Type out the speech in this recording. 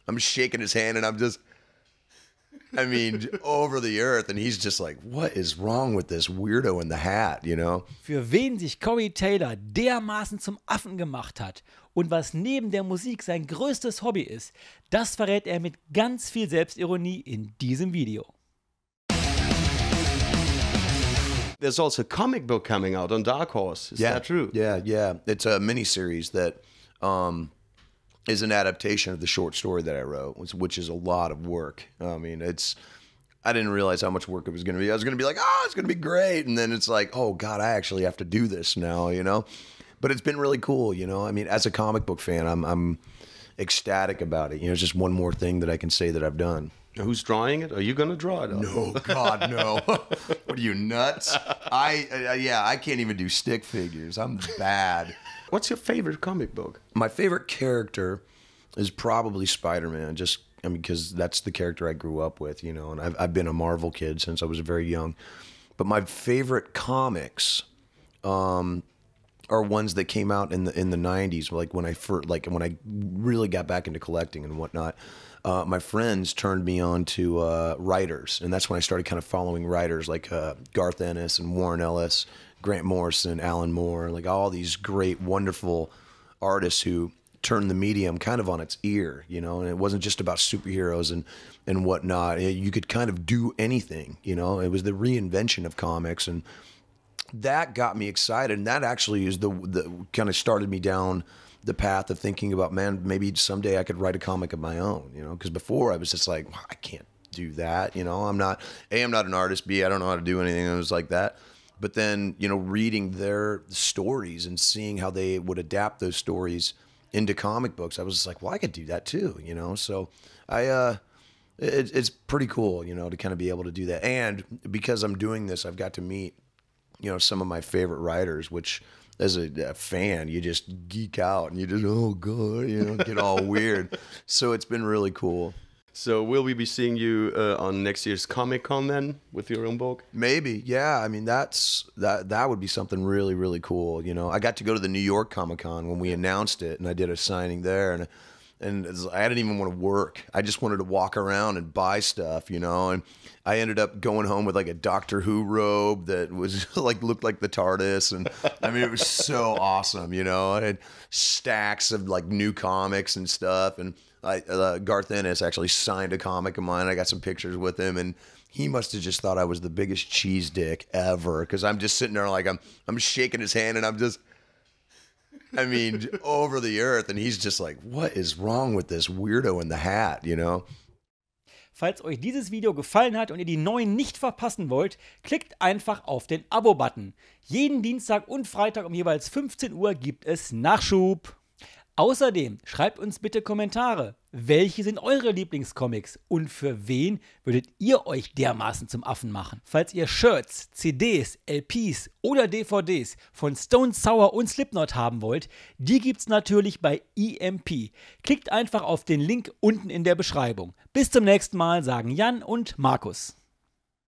I'm shaking his hand and I'm just, I mean, over the earth. And he's just like, what is wrong with this weirdo in the hat, you know? Für wen sich Corey Taylor dermaßen zum Affen gemacht hat und was neben der Musik sein größtes Hobby ist, das verrät er mit ganz viel Selbstironie in diesem Video. There's also a comic book coming out on Dark Horse. Is that true? Yeah. It's a miniseries that is an adaptation of the short story that I wrote, which is a lot of work. I mean, I didn't realize how much work it was going to be. I was going to be like, oh, it's going to be great. And then it's like, oh, God, I actually have to do this now, you know? But it's been really cool, you know? I mean, as a comic book fan, I'm ecstatic about it. You know, it's just one more thing that I can say that I've done. Who's drawing it? Are you going to draw it? No, God, no. What are you, nuts? I can't even do stick figures. I'm bad. What's your favorite comic book? My favorite character is probably Spider-Man, because that's the character I grew up with, you know, and I've been a Marvel kid since I was very young. But my favorite comics are ones that came out in the 90s, like when I really got back into collecting and whatnot. My friends turned me on to writers, and that's when I started kind of following writers like Garth Ennis and Warren Ellis, Grant Morrison, Alan Moore, like all these great, wonderful artists who turned the medium kind of on its ear, you know, and it wasn't just about superheroes and whatnot. You could kind of do anything, you know. It was the reinvention of comics, and that got me excited, and that actually is the kind of started me down the path of thinking about, man, maybe someday I could write a comic of my own, you know, because before I was just like, I can't do that, you know. I'm not an artist, B, I don't know how to do anything. It was like that. But then, you know, reading their stories and seeing how they would adapt those stories into comic books, I was just like, well, I could do that too, you know. So it's pretty cool, you know, to kind of be able to do that. And because I'm doing this, I've got to meet, you know, some of my favorite writers, which as a fan, you just geek out and you just, oh God, you know, get all weird. So it's been really cool. So will we be seeing you on next year's Comic-Con then with your own book? Maybe, yeah. I mean, that would be something really, really cool. You know, I got to go to the New York Comic-Con when we announced it, and I did a signing there, and I didn't even want to work. I just wanted to walk around and buy stuff, you know. And I ended up going home with like a Doctor Who robe that was like looked like the TARDIS, and I mean, it was so awesome, you know. I had stacks of like new comics and stuff, and Garth Ennis actually signed a comic of mine. I got some pictures with him, and he must have just thought I was the biggest Cheesedick ever, because I'm just sitting there like I'm shaking his hand, and I'm just, I mean, over the earth, and he's just like, what is wrong with this weirdo in the hat, you know? Falls euch dieses Video gefallen hat und ihr die neuen nicht verpassen wollt, klickt einfach auf den Abo-Button. Jeden Dienstag und Freitag um jeweils 15 Uhr gibt es Nachschub. Außerdem schreibt uns bitte Kommentare. Welche sind eure Lieblingscomics und für wen würdet ihr euch dermaßen zum Affen machen? Falls ihr Shirts, CDs, LPs oder DVDs von Stone Sour und Slipknot haben wollt, die gibt's natürlich bei EMP. Klickt einfach auf den Link unten in der Beschreibung. Bis zum nächsten Mal, sagen Jan und Markus.